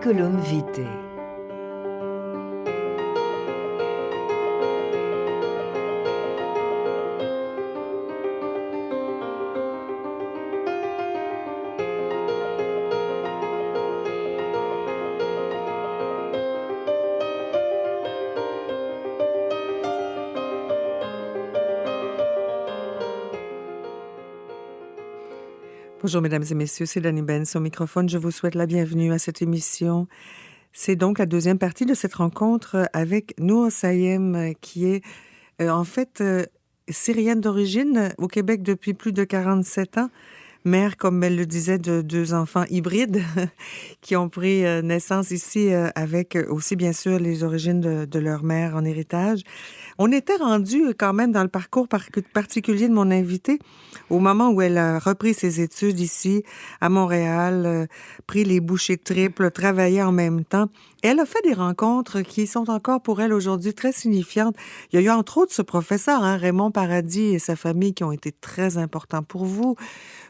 Curriculum vitae. Bonjour mesdames et messieurs, c'est Dani Benz au microphone. Je vous souhaite la bienvenue à cette émission. C'est donc la deuxième partie de cette rencontre avec Nour Sayem, qui est en fait syrienne d'origine, au Québec depuis plus de 47 ans. Mère, comme elle le disait, de deux enfants hybrides qui ont pris naissance ici avec aussi bien sûr les origines de leur mère en héritage. On était rendu quand même dans le parcours particulier de mon invitée au moment où elle a repris ses études ici à Montréal, pris les bouchées triples, travaillé en même temps. Elle a fait des rencontres qui sont encore pour elle aujourd'hui très signifiantes. Il y a eu entre autres ce professeur, Raymond Paradis et sa famille qui ont été très importants pour vous.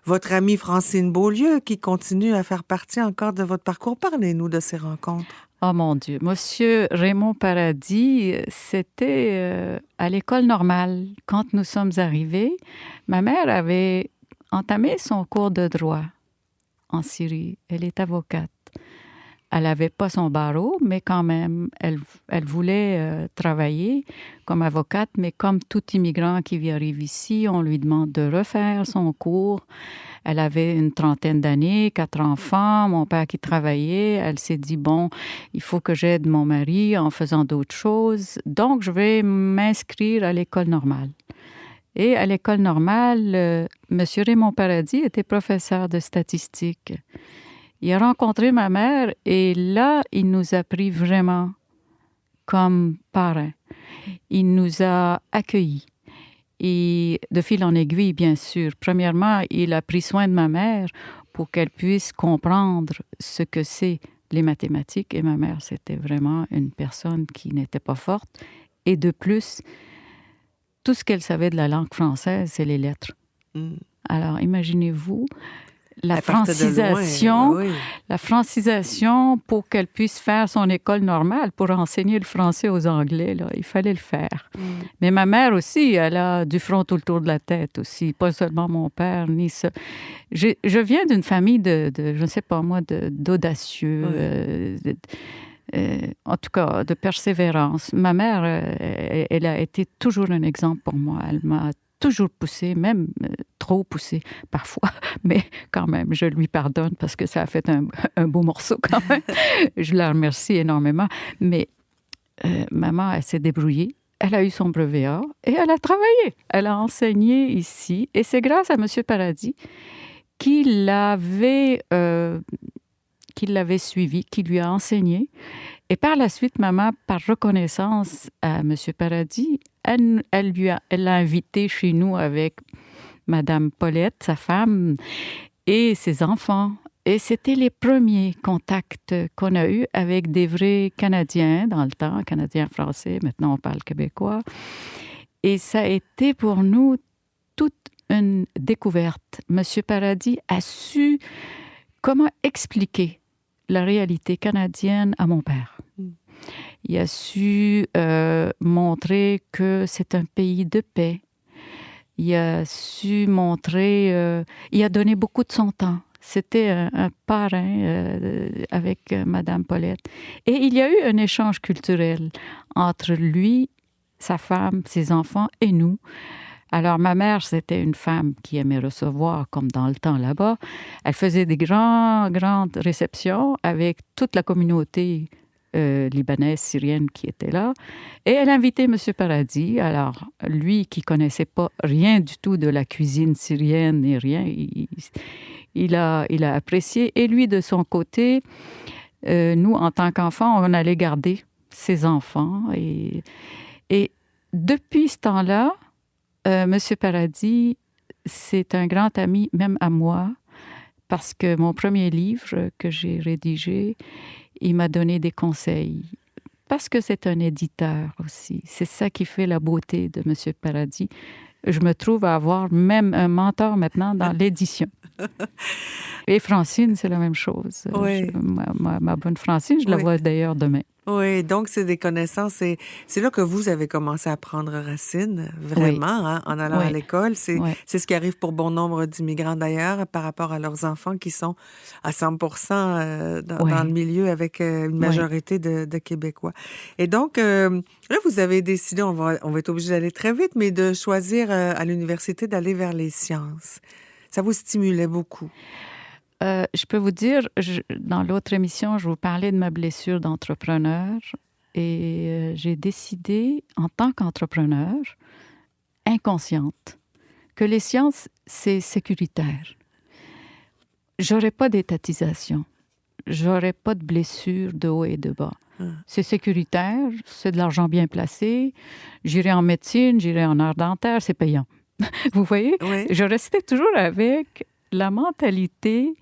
Votre amie Francine Beaulieu qui continue à faire partie encore de votre parcours. Parlez-nous de ces rencontres. Oh mon Dieu, Monsieur Raymond Paradis, c'était à l'école normale. Quand nous sommes arrivés, ma mère avait entamé son cours de droit en Syrie. Elle est avocate. Elle n'avait pas son barreau, mais quand même, elle voulait travailler comme avocate, mais comme tout immigrant qui arrive ici, on lui demande de refaire son cours. Elle avait une trentaine d'années, 4 enfants, mon père qui travaillait. Elle s'est dit, bon, il faut que j'aide mon mari en faisant d'autres choses, donc je vais m'inscrire à l'école normale. Et à l'école normale, M. Raymond Paradis était professeur de statistique. Il a rencontré ma mère et là, il nous a pris vraiment comme parrains. Il nous a accueillis. Et de fil en aiguille, bien sûr. Premièrement, il a pris soin de ma mère pour qu'elle puisse comprendre ce que c'est les mathématiques. Et ma mère, c'était vraiment une personne qui n'était pas forte. Et de plus, tout ce qu'elle savait de la langue française, c'est les lettres. Alors, imaginez-vous la francisation, loin, oui. La francisation pour qu'elle puisse faire son école normale, pour enseigner le français aux Anglais, là, il fallait le faire. Mais ma mère aussi, elle a du front tout le tour de la tête aussi, pas seulement mon père, ni ça. Je viens d'une famille de je ne sais pas moi, d'audacieux, en tout cas, de persévérance. Ma mère, elle a été toujours un exemple pour moi. Elle m'a toujours poussée, même trop poussée parfois, mais quand même, je lui pardonne parce que ça a fait un beau morceau quand même. Je la remercie énormément. Mais maman, elle s'est débrouillée. Elle a eu son brevet A et elle a travaillé. Elle a enseigné ici. Et c'est grâce à M. Paradis qui l'avait suivi, qui lui a enseigné. Et par la suite, maman, par reconnaissance à M. Paradis, elle l'a invité chez nous avec Madame Paulette, sa femme, et ses enfants. Et c'était les premiers contacts qu'on a eus avec des vrais Canadiens, dans le temps, Canadiens-Français, maintenant on parle québécois. Et ça a été pour nous toute une découverte. M. Paradis a su comment expliquer la réalité canadienne à mon père. Il a su montrer que c'est un pays de paix. Il a su montrer... il a donné beaucoup de son temps. C'était un parrain avec Madame Paulette. Et il y a eu un échange culturel entre lui, sa femme, ses enfants et nous. Alors, ma mère, c'était une femme qui aimait recevoir, comme dans le temps là-bas. Elle faisait des grandes réceptions avec toute la communauté libanaise, syrienne qui était là. Et elle invitait M. Paradis. Alors, lui qui connaissait pas rien du tout de la cuisine syrienne ni rien, il a apprécié. Et lui, de son côté, nous, en tant qu'enfants, on allait garder ses enfants. Et depuis ce temps-là, M. Paradis, c'est un grand ami, même à moi, parce que mon premier livre que j'ai rédigé, il m'a donné des conseils. Parce que c'est un éditeur aussi. C'est ça qui fait la beauté de M. Paradis. Je me trouve à avoir même un mentor maintenant dans l'édition. Et Francine, c'est la même chose. Oui. Ma bonne Francine, je la vois d'ailleurs demain. Oui, donc c'est des connaissances. C'est là que vous avez commencé à prendre racine, vraiment, hein, en allant à l'école. C'est ce qui arrive pour bon nombre d'immigrants d'ailleurs, par rapport à leurs enfants qui sont à 100% dans le milieu avec une majorité de Québécois. Et donc, là, vous avez décidé, on va être obligé d'aller très vite, mais de choisir à l'université d'aller vers les sciences. Ça vous stimulait beaucoup? Je peux vous dire, dans l'autre émission, je vous parlais de ma blessure d'entrepreneur et j'ai décidé, en tant qu'entrepreneur, inconsciente, que les sciences, c'est sécuritaire. J'aurais pas d'étatisation. J'aurais pas de blessure de haut et de bas. C'est sécuritaire, c'est de l'argent bien placé. J'irai en médecine, j'irai en art dentaire, c'est payant. Vous voyez? Oui. Je restais toujours avec la mentalité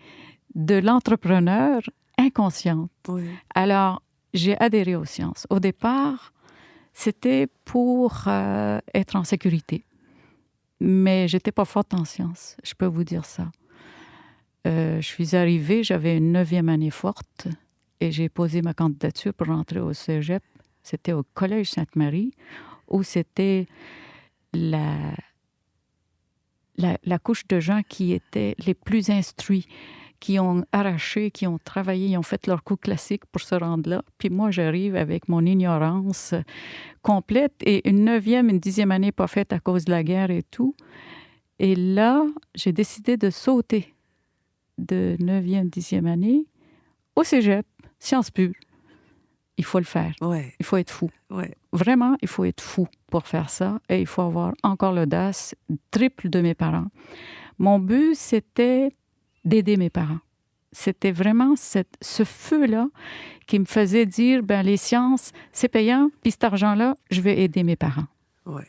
de l'entrepreneur inconsciente. Oui. Alors, j'ai adhéré aux sciences. Au départ, c'était pour être en sécurité. Mais j'étais pas forte en sciences, je peux vous dire ça. Je suis arrivée, j'avais une 9e année forte et j'ai posé ma candidature pour rentrer au cégep. C'était au Collège Sainte-Marie, où c'était la couche de gens qui étaient les plus instruits, qui ont arraché, qui ont travaillé, ils ont fait leur cours classique pour se rendre là. Puis moi, j'arrive avec mon ignorance complète et une 9e, une 10e année pas faite à cause de la guerre et tout. Et là, j'ai décidé de sauter de 9e, 10e année au cégep, sciences pures. Il faut le faire. Ouais. Il faut être fou. Ouais. Vraiment, il faut être fou pour faire ça. Et il faut avoir encore l'audace triple de mes parents. Mon but, c'était d'aider mes parents. C'était vraiment ce feu-là qui me faisait dire, ben les sciences, c'est payant, puis cet argent-là, je vais aider mes parents. Ouais.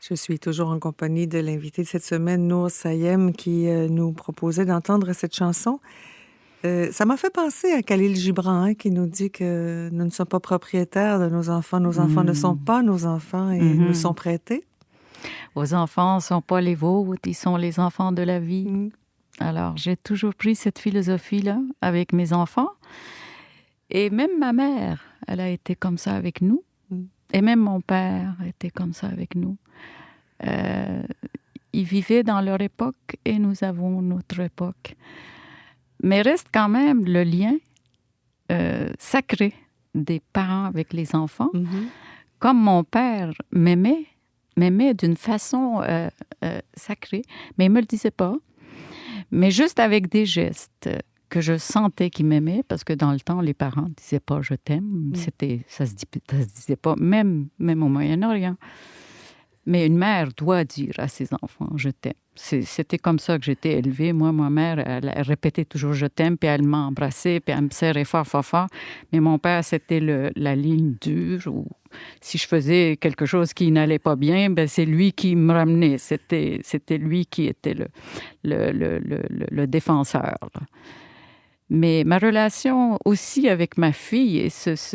Je suis toujours en compagnie de l'invité de cette semaine, Nour Sayem, qui nous proposait d'entendre cette chanson. Ça m'a fait penser à Khalil Gibran, qui nous dit que nous ne sommes pas propriétaires de nos enfants. Nos enfants ne sont pas nos enfants et nous sont prêtés. Vos enfants ne sont pas les vôtres, ils sont les enfants de la vie. Alors, j'ai toujours pris cette philosophie-là avec mes enfants. Et même ma mère, elle a été comme ça avec nous. Et même mon père était comme ça avec nous. Ils vivaient dans leur époque et nous avons notre époque. Mais reste quand même le lien sacré des parents avec les enfants. Comme mon père m'aimait d'une façon sacrée, mais il ne me le disait pas. Mais juste avec des gestes que je sentais qu'il m'aimait, parce que dans le temps, les parents ne disaient pas « je t'aime ». Ça se disait pas, même au Moyen-Orient. Mais une mère doit dire à ses enfants « je t'aime ». C'était comme ça que j'étais élevée. Moi, ma mère, elle répétait toujours « je t'aime », puis elle m'embrassait, puis elle me serrait fort, fort, fort. Mais mon père, c'était la ligne dure où si je faisais quelque chose qui n'allait pas bien, ben c'est lui qui me ramenait. C'était lui qui était le défenseur, là. Mais ma relation aussi avec ma fille et cette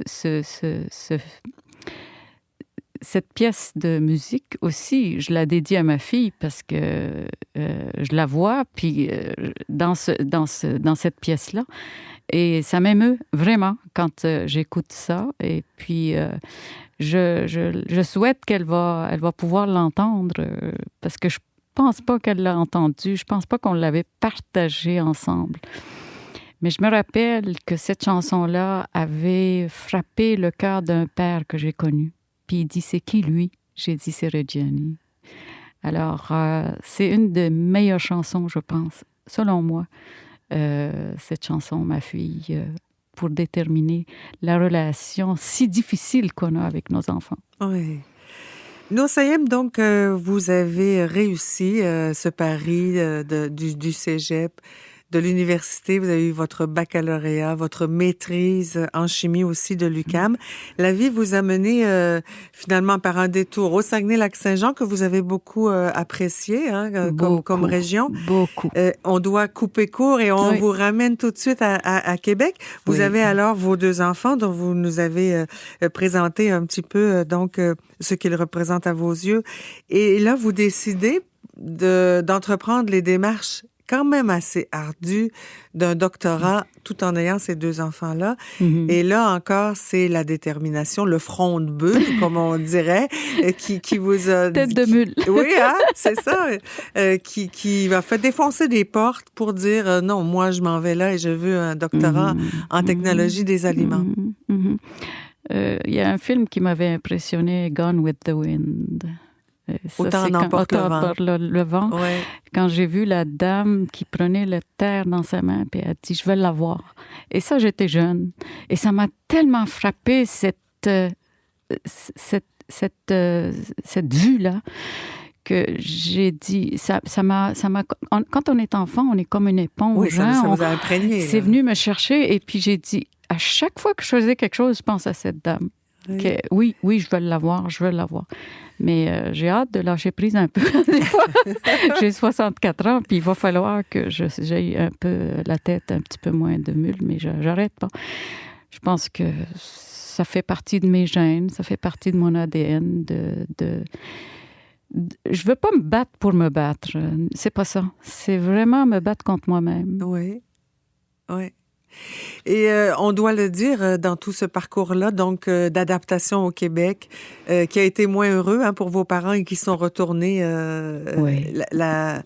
pièce de musique aussi, je la dédie à ma fille parce que je la vois puis dans cette pièce-là. Et ça m'émeut vraiment quand j'écoute ça. Et puis, je souhaite qu'elle va pouvoir l'entendre parce que je pense pas qu'elle l'a entendu. Je pense pas qu'on l'avait partagé ensemble. Mais je me rappelle que cette chanson-là avait frappé le cœur d'un père que j'ai connu. Puis il dit, c'est qui lui? J'ai dit, c'est Reggiani. Alors, c'est une des meilleures chansons, je pense, selon moi, cette chanson, ma fille, pour déterminer la relation si difficile qu'on a avec nos enfants. Oui. Nour Sayem, donc, vous avez réussi ce pari du cégep, de l'université, vous avez eu votre baccalauréat, votre maîtrise en chimie aussi de l'UQAM. La vie vous a mené finalement par un détour au Saguenay-Lac-Saint-Jean que vous avez beaucoup apprécié comme région. Beaucoup. On doit couper court et on vous ramène tout de suite à Québec. Vous avez alors vos 2 enfants dont vous nous avez présenté un petit peu donc ce qu'ils représentent à vos yeux. Et là, vous décidez d'entreprendre les démarches quand même assez ardues d'un doctorat tout en ayant ces 2 enfants-là. Mm-hmm. Et là encore, c'est la détermination, le front de bœuf, comme on dirait, qui vous a... Tête de mule. Oui, c'est ça. Qui va faire défoncer des portes pour dire non, moi, je m'en vais là et je veux un doctorat en technologie des aliments. Il y a un film qui m'avait impressionné, Gone with the Wind. Autant n'emporte le vent. Ouais. Quand j'ai vu la dame qui prenait la terre dans sa main, puis elle a dit, je veux l'avoir. Et ça, j'étais jeune. Et ça m'a tellement frappé cette vue-là, que j'ai dit, quand on est enfant, on est comme une éponge. Oui, ça vous a imprégné. C'est venu me chercher, et puis j'ai dit, à chaque fois que je faisais quelque chose, je pense à cette dame. Oui, je veux l'avoir. Mais j'ai hâte de lâcher prise un peu. Des fois, j'ai 64 ans, puis il va falloir que j'aie un peu la tête un petit peu moins de mule, mais j'arrête pas. Je pense que ça fait partie de mes gènes, ça fait partie de mon ADN. Je veux pas me battre pour me battre. C'est pas ça. C'est vraiment me battre contre moi-même. Oui. Et on doit le dire, dans tout ce parcours-là, donc d'adaptation au Québec, qui a été moins heureux pour vos parents et qui sont retournés. La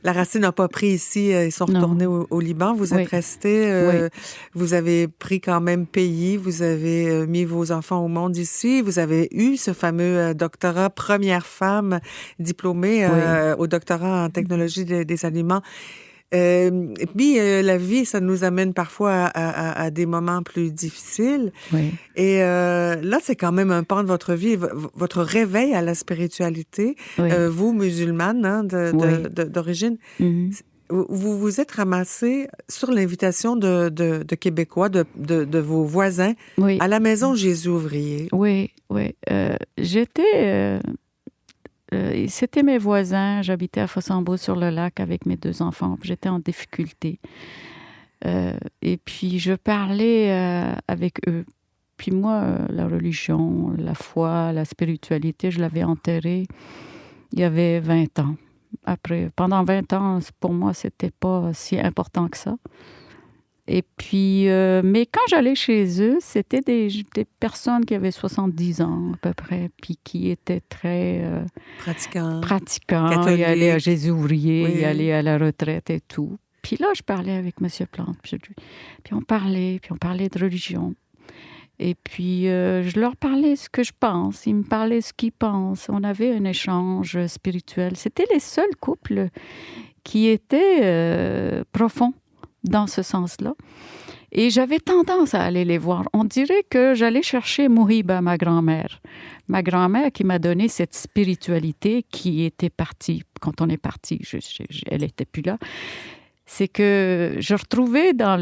racine n'a pas pris ici, ils sont retournés au Liban. Vous êtes restés, vous avez pris quand même pays, vous avez mis vos enfants au monde ici, vous avez eu ce fameux doctorat, première femme diplômée au doctorat en technologie des aliments. Puis la vie, ça nous amène parfois à des moments plus difficiles. Oui. Et là, c'est quand même un pan de votre vie, votre réveil à la spiritualité. Vous, musulmane d'origine, vous vous êtes ramassée sur l'invitation de Québécois, de vos voisins, à la Maison Jésus-Ouvrier. Oui. C'était mes voisins. J'habitais à Fossambeau-sur-le-Lac avec mes 2 enfants. J'étais en difficulté. Et puis, je parlais avec eux. Puis moi, la religion, la foi, la spiritualité, je l'avais enterrée il y avait 20 ans. Pendant 20 ans, pour moi, c'était pas si important que ça. Et puis, mais quand j'allais chez eux, c'était des personnes qui avaient 70 ans à peu près, puis qui étaient très pratiquants, ils allaient à Jésus-Ouvrier, ils allaient à la retraite et tout. Puis là, je parlais avec M. Plante, puis on parlait de religion. Et puis, je leur parlais ce que je pense, ils me parlaient ce qu'ils pensent. On avait un échange spirituel. C'était les seuls couples qui étaient profonds dans ce sens-là. Et j'avais tendance à aller les voir. On dirait que j'allais chercher Mouhiba, ma grand-mère. Ma grand-mère qui m'a donné cette spiritualité qui était partie. Quand on est parti, elle n'était plus là. C'est que je retrouvais dans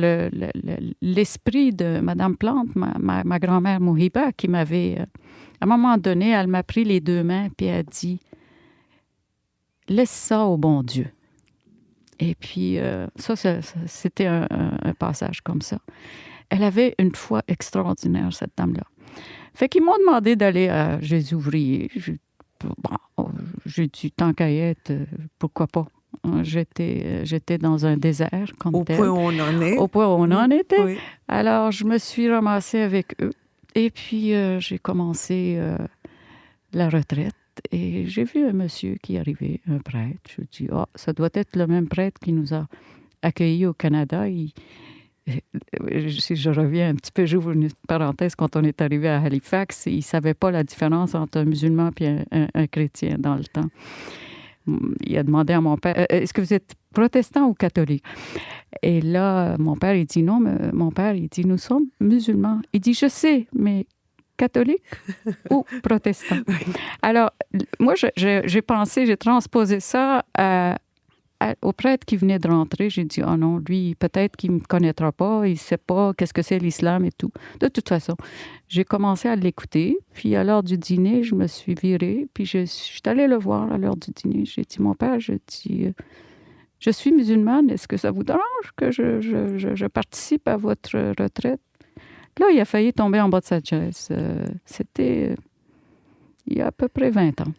l'esprit de Madame Plante, ma grand-mère Mouhiba, qui m'avait... à un moment donné, elle m'a pris les 2 mains puis elle a dit « Laisse ça au bon Dieu ». Et puis, ça c'était un passage comme ça. Elle avait une foi extraordinaire, cette dame-là. Fait qu'ils m'ont demandé d'aller à Jésus-Ouvrier. J'ai dit, tant qu'à y être, pourquoi pas? J'étais dans un désert, comme tel. Au point où on en est. Au point où on en était. Oui. Alors, je me suis ramassée avec eux. Et puis, j'ai commencé la retraite. Et j'ai vu un monsieur qui arrivait, un prêtre. Je me dis, ça doit être le même prêtre qui nous a accueillis au Canada. Si je reviens un petit peu, j'ouvre une parenthèse, quand on est arrivé à Halifax, il ne savait pas la différence entre un musulman et un chrétien dans le temps. Il a demandé à mon père, est-ce que vous êtes protestant ou catholique? Et là, mon père, il dit non, mais mon père, il dit, nous sommes musulmans. Il dit, je sais, mais catholique ou protestant. Alors, moi, j'ai pensé, j'ai transposé ça à au prêtre qui venait de rentrer, j'ai dit, oh non, lui, peut-être qu'il ne me connaîtra pas, il ne sait pas qu'est-ce que c'est l'islam et tout. De toute façon, j'ai commencé à l'écouter, puis à l'heure du dîner, je me suis virée, puis je suis allée le voir à l'heure du dîner. J'ai dit, mon père, je suis musulmane, est-ce que ça vous dérange que je participe à votre retraite? Là, il a failli tomber en bas de sa chaise. C'était il y a à peu près 20 ans.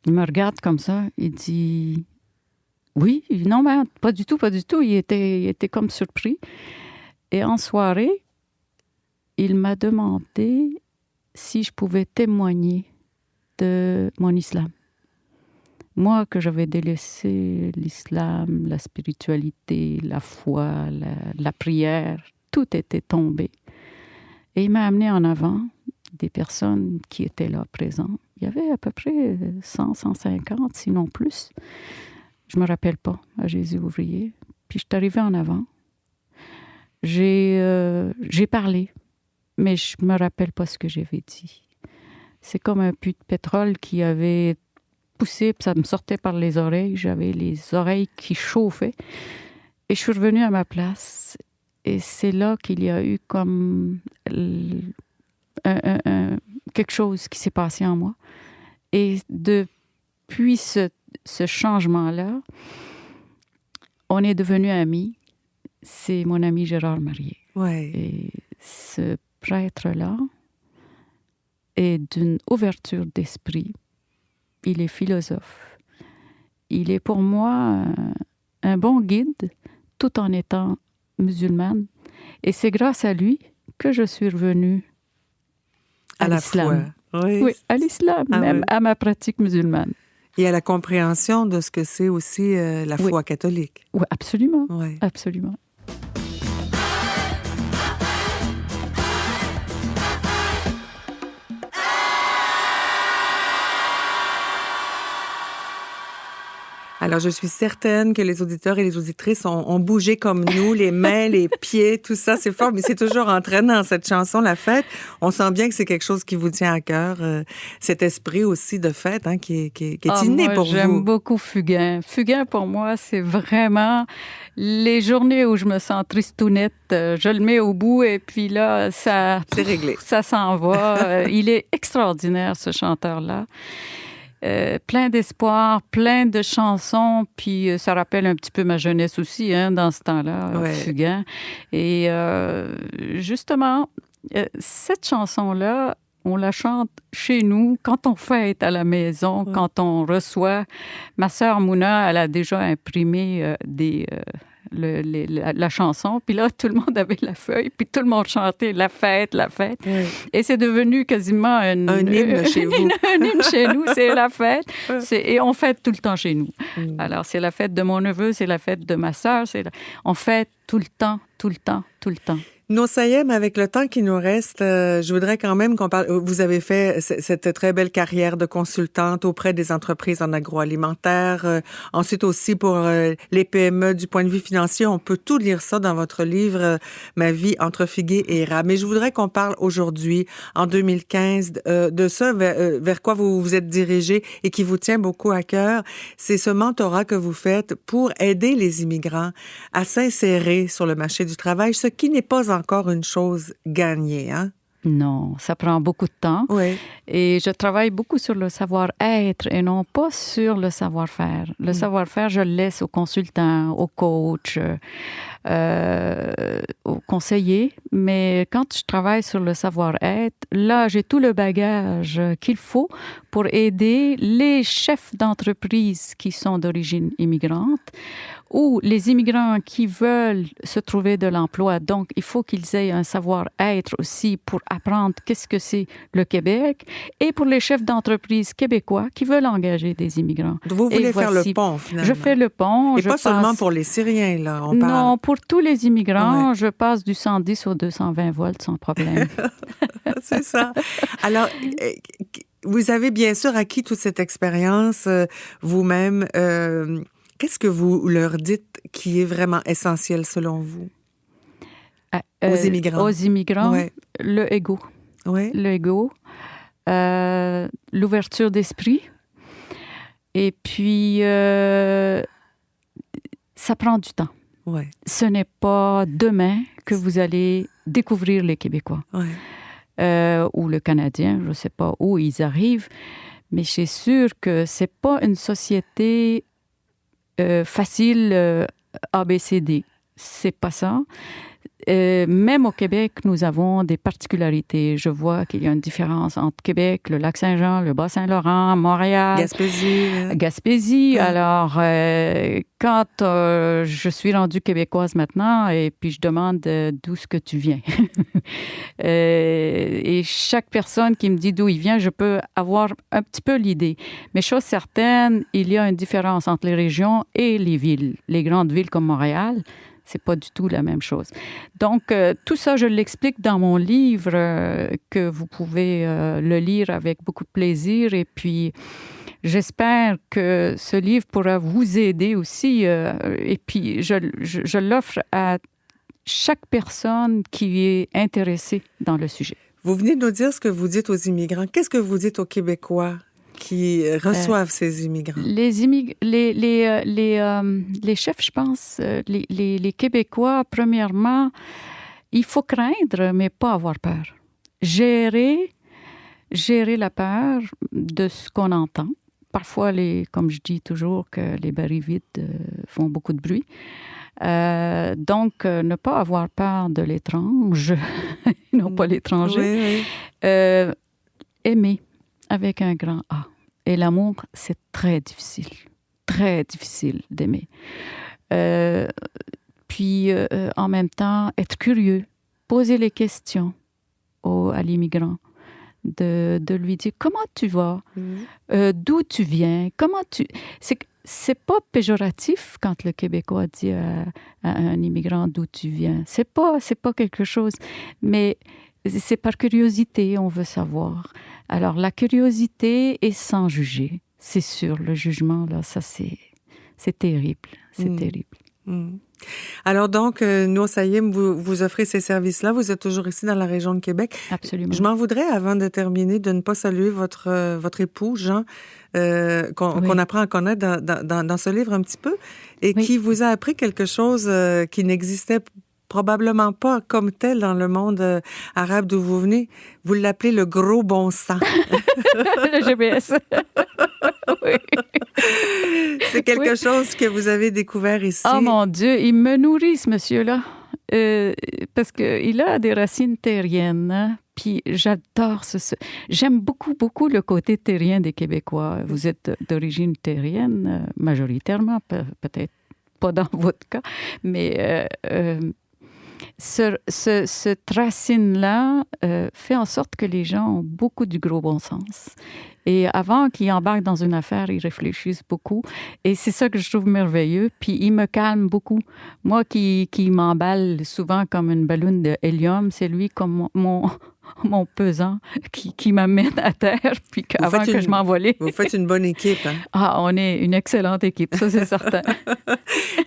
Il me regarde comme ça, il dit « Oui, non, mais pas du tout, pas du tout. » Il était comme surpris. Et en soirée, il m'a demandé si je pouvais témoigner de mon islam. Moi, que j'avais délaissé l'islam, la spiritualité, la foi, la prière, tout était tombé. Et il m'a amené en avant des personnes qui étaient là présentes. Il y avait à peu près 100, 150, sinon plus. Je ne me rappelle pas, à Jésus ouvrier. Puis je suis arrivée en avant. J'ai parlé, mais je ne me rappelle pas ce que j'avais dit. C'est comme un puits de pétrole qui avait poussé, puis ça me sortait par les oreilles. J'avais les oreilles qui chauffaient. Et je suis revenue à ma place. Et c'est là qu'il y a eu comme quelque chose qui s'est passé en moi. Et depuis ce changement-là, on est devenus amis. C'est mon ami Gérard Marier. Ouais. Et ce prêtre-là est d'une ouverture d'esprit. Il est philosophe. Il est pour moi un bon guide, tout en étant musulmane. Et c'est grâce à lui que je suis revenue à l'islam. Oui, à l'islam, même à ma pratique musulmane. Et à la compréhension de ce que c'est aussi la foi catholique. Oui, absolument. Oui. Absolument. Alors, je suis certaine que les auditeurs et les auditrices ont bougé comme nous, les mains, les pieds, tout ça, c'est fort, mais c'est toujours entraînant, cette chanson, la fête. On sent bien que c'est quelque chose qui vous tient à cœur, cet esprit aussi de fête qui est inné pour vous. J'aime beaucoup Fugain. Fugain, pour moi, c'est vraiment les journées où je me sens tristounette, je le mets au bout et puis là, c'est réglé. Ça s'en va. Il est extraordinaire, ce chanteur-là. Plein d'espoir, plein de chansons, puis ça rappelle un petit peu ma jeunesse aussi, dans ce temps-là, Fugain. Et justement, cette chanson-là, on la chante chez nous quand on fête à la maison, quand on reçoit. Ma sœur Mouna, elle a déjà imprimé la chanson, puis là, tout le monde avait la feuille, puis tout le monde chantait la fête, la fête. Oui. Et c'est devenu quasiment un hymne chez vous. Un hymne chez nous, c'est la fête. Et on fête tout le temps chez nous. Alors, c'est la fête de mon neveu, c'est la fête de ma sœur, on fête tout le temps, tout le temps, tout le temps. Nosayem, avec le temps qui nous reste, je voudrais quand même qu'on parle. Vous avez fait cette très belle carrière de consultante auprès des entreprises en agroalimentaire, ensuite aussi pour les PME du point de vue financier. On peut tout lire ça dans votre livre Ma vie entre figuier et érable. Mais je voudrais qu'on parle aujourd'hui, en 2015, de ça vers quoi vous vous êtes dirigé et qui vous tient beaucoup à cœur. C'est ce mentorat que vous faites pour aider les immigrants à s'insérer sur le marché du travail, ce qui n'est pas encore une chose gagnée, hein? Non, ça prend beaucoup de temps. Oui. Et je travaille beaucoup sur le savoir-être et non pas sur le savoir-faire. Le savoir-faire, je le laisse aux consultants, aux coachs, aux conseillers. Mais quand je travaille sur le savoir-être, là, j'ai tout le bagage qu'il faut pour aider les chefs d'entreprise qui sont d'origine immigrante ou les immigrants qui veulent se trouver de l'emploi. Donc, il faut qu'ils aient un savoir-être aussi pour apprendre qu'est-ce que c'est le Québec et pour les chefs d'entreprise québécois qui veulent engager des immigrants. Vous voulez faire le pont, finalement. Je fais le pont. Et pas seulement pour les Syriens, là, on parle. Non, pour tous les immigrants, je passe du 110 au 220 volts sans problème. C'est ça. Alors, vous avez bien sûr acquis toute cette expérience vous-même. Qu'est-ce que vous leur dites qui est vraiment essentiel selon vous? Aux immigrants. Aux immigrants, le ego. Oui. Le ego, l'ouverture d'esprit, Et puis, ça prend du temps. Ouais. Ce n'est pas demain que vous allez découvrir les Québécois. Ouais. Ou le Canadien, je ne sais pas où ils arrivent, mais je suis sûre que ce n'est pas une société facile ABCD. C'est pas ça. Même au Québec, nous avons des particularités. Je vois qu'il y a une différence entre Québec, le Lac-Saint-Jean, le Bas-Saint-Laurent, Montréal, Gaspésie. Ouais. Alors, quand je suis rendue québécoise maintenant, et puis je demande d'où est-ce que tu viens. Et chaque personne qui me dit d'où il vient, je peux avoir un petit peu l'idée. Mais chose certaine, il y a une différence entre les régions et les villes. Les grandes villes comme Montréal, c'est pas du tout la même chose. Donc, tout ça, je l'explique dans mon livre que vous pouvez le lire avec beaucoup de plaisir. Et puis, j'espère que ce livre pourra vous aider aussi. Et puis, je l'offre à chaque personne qui est intéressée dans le sujet. Vous venez de nous dire ce que vous dites aux immigrants. Qu'est-ce que vous dites aux Québécois qui reçoivent ces immigrants? Les chefs, je pense, les Québécois, premièrement, il faut craindre, mais pas avoir peur. Gérer la peur de ce qu'on entend. Parfois, comme je dis toujours, que les barils vides font beaucoup de bruit. Donc, ne pas avoir peur de l'étrange, non pas l'étranger. Oui. Aimer avec un grand A. Et l'amour, c'est très difficile d'aimer. Puis, en même temps, être curieux, poser les questions à l'immigrant, de lui dire comment tu vas, d'où tu viens, comment tu... C'est pas péjoratif quand le Québécois dit à un immigrant d'où tu viens. C'est pas quelque chose, mais c'est par curiosité, on veut savoir. Alors, la curiosité est sans juger. C'est sûr, le jugement, là, ça, c'est terrible. C'est terrible. Alors donc, Nour Sayem, vous offrez ces services-là. Vous êtes toujours ici dans la région de Québec. Absolument. Je m'en voudrais, avant de terminer, de ne pas saluer votre époux, Jean, qu'on apprend à connaître dans ce livre un petit peu, et qui vous a appris quelque chose qui n'existait probablement pas comme tel dans le monde arabe d'où vous venez. Vous l'appelez le gros bon sang. Le GPS. Oui. C'est quelque chose que vous avez découvert ici. Oh mon Dieu, il me nourrit, ce monsieur-là, parce qu'il a des racines terriennes. Hein? Puis j'adore J'aime beaucoup, beaucoup le côté terrien des Québécois. Vous êtes d'origine terrienne, majoritairement, peut-être pas dans votre cas, mais... Cette racine-là fait en sorte que les gens ont beaucoup du gros bon sens. Et avant qu'ils embarquent dans une affaire, ils réfléchissent beaucoup. Et c'est ça que je trouve merveilleux. Puis il me calme beaucoup. Moi qui m'emballe souvent comme une balloune de hélium, c'est lui comme mon pesant qui m'amène à terre, puis avant que je m'envole. Vous faites une bonne équipe. Hein? Ah, on est une excellente équipe, ça c'est certain.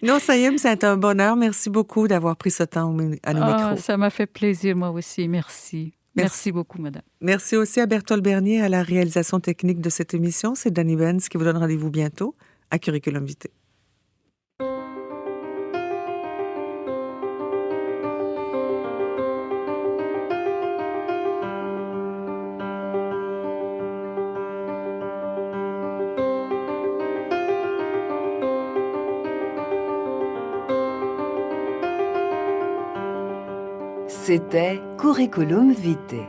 Nour Sayem, c'est un bonheur. Merci beaucoup d'avoir pris ce temps à nos micros. Ça m'a fait plaisir, moi aussi. Merci beaucoup, madame. Merci aussi à Berthold Bernier à la réalisation technique de cette émission. C'est Danny Benz qui vous donne rendez-vous bientôt à Curriculum Vitae. C'était Curriculum Vitae.